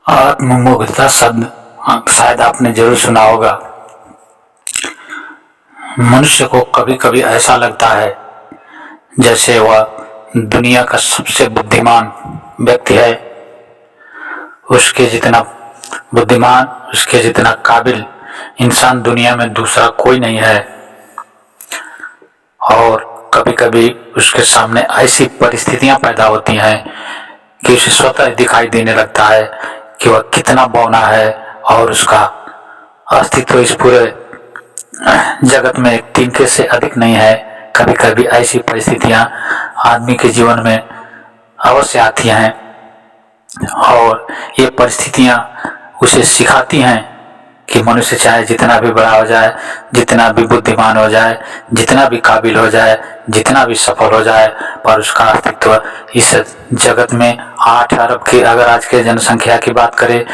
आत्ममुग्धता शब्द शायद आपने जरूर सुना होगा। मनुष्य को कभी कभी ऐसा लगता है जैसे वह दुनिया का सबसे बुद्धिमान व्यक्ति है। उसके जितना बुद्धिमान, उसके जितना काबिल इंसान दुनिया में दूसरा कोई नहीं है। और कभी कभी उसके सामने ऐसी परिस्थितियां पैदा होती हैं कि उसे स्वतः दिखाई देने लगता है कि वह कितना बौना है और उसका अस्तित्व इस पूरे जगत में एक तिनके से अधिक नहीं है। कभी कभी ऐसी परिस्थितियां आदमी के जीवन में अवश्य आती हैं और ये परिस्थितियां उसे सिखाती हैं कि मनुष्य चाहे जितना भी बड़ा हो जाए, जितना भी बुद्धिमान हो जाए, जितना भी काबिल हो जाए, जितना भी सफल हो जाए, पर उसका अस्तित्व इस जगत में 8 अरब की अगर आज के जनसंख्या की बात करें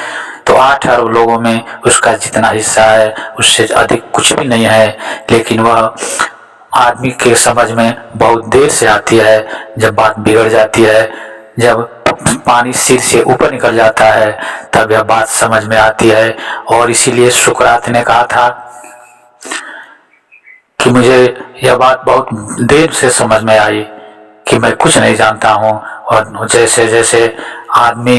तो 8 अरब लोगों में उसका जितना हिस्सा है उससे अधिक कुछ भी नहीं है। लेकिन वह आदमी के समझ में बहुत देर से आती है, जब बात बिगड़ जाती है, जब पानी सिर से ऊपर निकल जाता है तब यह बात समझ में आती है। और इसीलिए सुकरात ने कहा था कि मुझे यह बात बहुत देर से समझ में आई कि मैं कुछ नहीं जानता हूँ। और जैसे जैसे आदमी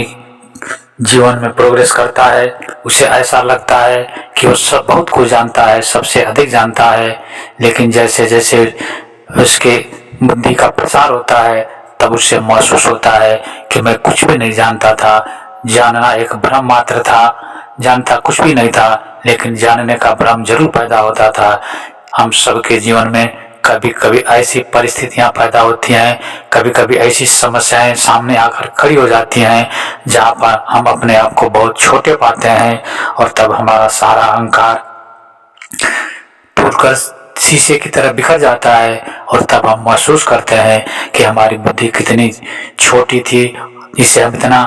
जीवन में प्रोग्रेस करता है उसे ऐसा लगता है कि वो सब बहुत कुछ जानता है, सबसे अधिक जानता है। लेकिन जैसे जैसे उसके बुद्धि का प्रसार होता है तब उससे महसूस होता है कि मैं कुछ भी नहीं जानता था, जानना एक भ्रम मात्र था, जानता कुछ भी नहीं था, लेकिन जानने का भ्रम जरूर पैदा होता था। हम सबके जीवन में कभी कभी ऐसी परिस्थितियां पैदा होती हैं, कभी कभी ऐसी समस्याएं सामने आकर खड़ी हो जाती हैं जहां पर हम अपने आप को बहुत छोटे पाते हैं और तब हमारा सारा अहंकार टूटकर शीशे की तरह बिखर जाता है और तब हम महसूस करते हैं कि हमारी बुद्धि कितनी छोटी थी, जिसे हम इतना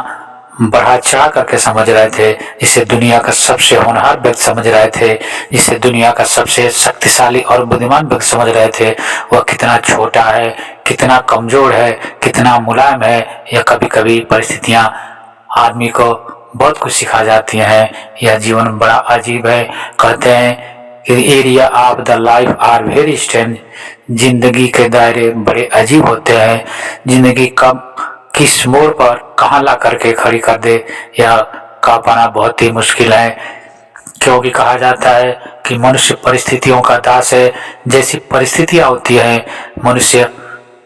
बढ़ा चढ़ा करके समझ रहे थे, जिसे दुनिया का सबसे होनहार व्यक्ति समझ रहे थे, जिसे दुनिया का सबसे शक्तिशाली और बुद्धिमान व्यक्ति समझ रहे थे, वह कितना छोटा है, कितना कमजोर है, कितना मुलायम है। यह कभी कभी परिस्थितियां आदमी को बहुत कुछ सिखा जाती हैं। यह जीवन बड़ा अजीब है। कहते हैं area of the life are very strange. जिंदगी के दायरे बड़े अजीब होते हैं। जिंदगी कब किस मोड़ पर कहाँ ला करके खड़ी कर दे यह कह पाना बहुत ही मुश्किल है, क्योंकि कहा जाता है कि मनुष्य परिस्थितियों का दास है। जैसी परिस्थितियां होती हैं मनुष्य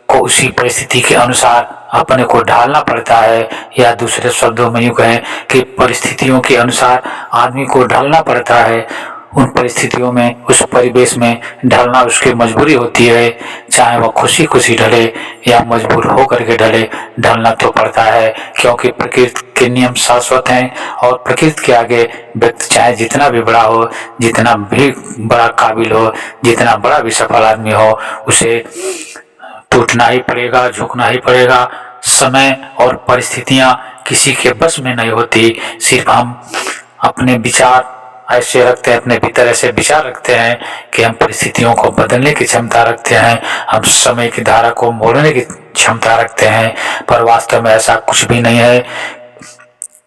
को उसी परिस्थिति के अनुसार अपने को ढालना पड़ता है, या दूसरे शब्दों में यूं कहें कि परिस्थितियों के अनुसार आदमी को ढलना पड़ता है। उन परिस्थितियों में, उस परिवेश में ढलना उसकी मजबूरी होती है, चाहे वह खुशी खुशी ढले या मजबूर होकर के ढले, ढलना तो पड़ता है, क्योंकि प्रकृति के नियम शाश्वत हैं और प्रकृति के आगे व्यक्ति चाहे जितना भी बड़ा हो, जितना भी बड़ा काबिल हो, जितना बड़ा भी सफल आदमी हो, उसे टूटना ही पड़ेगा, झुकना ही पड़ेगा। समय और परिस्थितियां किसी के बस में नहीं होती। सिर्फ हम अपने विचार ऐसे रखते हैं, अपने भीतर ऐसे विचार रखते हैं कि हम परिस्थितियों को बदलने की क्षमता रखते हैं, हम समय की धारा को मोड़ने की क्षमता रखते हैं, पर वास्तव में ऐसा कुछ भी नहीं है।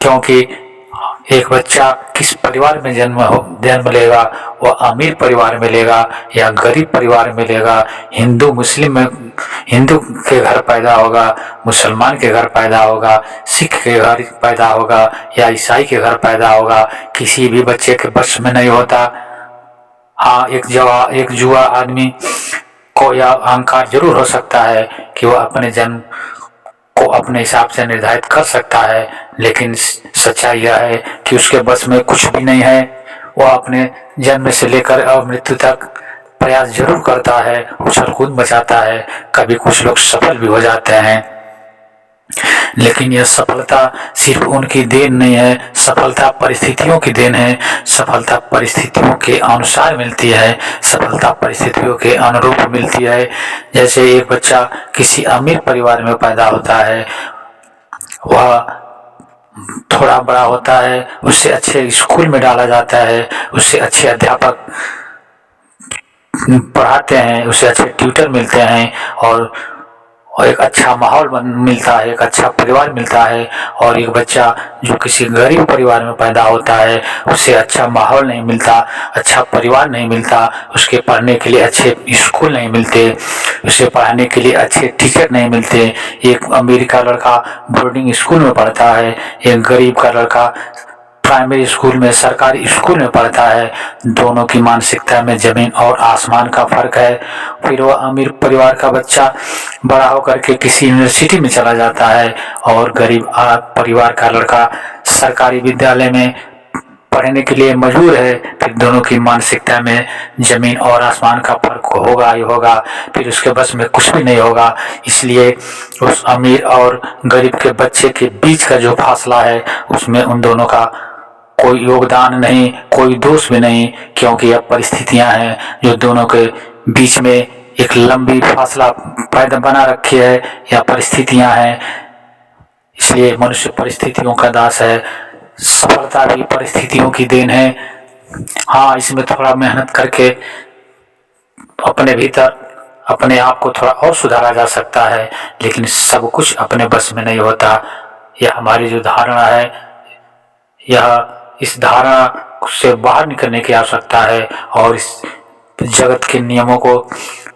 क्योंकि एक बच्चा किस परिवार में जन्म लेगा, वह अमीर परिवार में लेगा या गरीब परिवार में लेगा, हिंदू मुस्लिम में हिंदू के घर पैदा होगा, मुसलमान के घर पैदा होगा, सिख के घर पैदा होगा या ईसाई के घर पैदा होगा, किसी भी बच्चे के बस में नहीं होता। हाँ, एक जुआ आदमी को यह अहंकार जरूर हो सकता है कि वह अपने जन्म को अपने हिसाब से निर्धारित कर सकता है, लेकिन सच्चाई यह है कि उसके बस में कुछ भी नहीं है। वह अपने जन्म से लेकर मृत्यु तक प्रयास जरूर करता है, उछल कूद मचाता है, कभी कुछ लोग सफल भी हो जाते हैं, लेकिन यह सफलता सिर्फ उनकी देन नहीं है, सफलता परिस्थितियों की देन है। सफलता परिस्थितियों के अनुसार मिलती है, सफलता परिस्थितियों के अनुरूप मिलती है। जैसे एक बच्चा किसी अमीर परिवार में पैदा होता है, वह थोड़ा बड़ा होता है, उसे अच्छे स्कूल में डाला जाता है, उसे अच्छे अध्यापक पढ़ाते हैं, उसे अच्छे ट्यूटर मिलते हैं और और एक अच्छा माहौल मिलता है, एक अच्छा परिवार मिलता है। और एक बच्चा जो किसी गरीब परिवार में पैदा होता है उसे अच्छा माहौल नहीं मिलता, अच्छा परिवार नहीं मिलता, उसके पढ़ने के लिए अच्छे स्कूल नहीं मिलते, उसे पढ़ाने के लिए अच्छे टीचर नहीं मिलते। एक अमीर का लड़का बोर्डिंग स्कूल में पढ़ता है, एक गरीब का लड़का प्राइमरी स्कूल में, सरकारी स्कूल में पढ़ता है। दोनों की मानसिकता में जमीन और आसमान का फर्क है। फिर वह अमीर परिवार का बच्चा बड़ा होकर के किसी यूनिवर्सिटी में चला जाता है और गरीब परिवार का लड़का सरकारी विद्यालय में पढ़ने के लिए मजबूर है। फिर दोनों की मानसिकता में जमीन और आसमान का फर्क होगा ही होगा, फिर उसके बस में कुछ भी नहीं होगा। इसलिए उस अमीर और गरीब के बच्चे के बीच का जो फासला है उसमें उन दोनों का कोई योगदान नहीं, कोई दोष भी नहीं, क्योंकि यह परिस्थितियां हैं जो दोनों के बीच में एक लंबी फासला पैदा बना रखी है, या परिस्थितियां हैं। इसलिए मनुष्य परिस्थितियों का दास है। सफलता भी परिस्थितियों की देन है। हाँ, इसमें थोड़ा मेहनत करके अपने भीतर अपने आप को थोड़ा और सुधारा जा सकता है, लेकिन सब कुछ अपने बस में नहीं होता। यह हमारी जो धारणा है, यह इस धारणा से बाहर निकलने की आवश्यकता है और इस जगत के नियमों को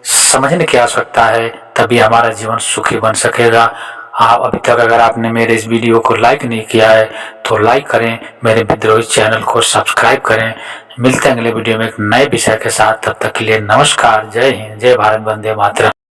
समझने की आवश्यकता है, तभी हमारा जीवन सुखी बन सकेगा। आप अभी तक अगर आपने मेरे इस वीडियो को लाइक नहीं किया है तो लाइक करें, मेरे विद्रोही चैनल को सब्सक्राइब करें। मिलते हैं अगले वीडियो में एक नए विषय के साथ। तब तक के लिए नमस्कार, जय हिंद, जय भारत, वंदे मातरम।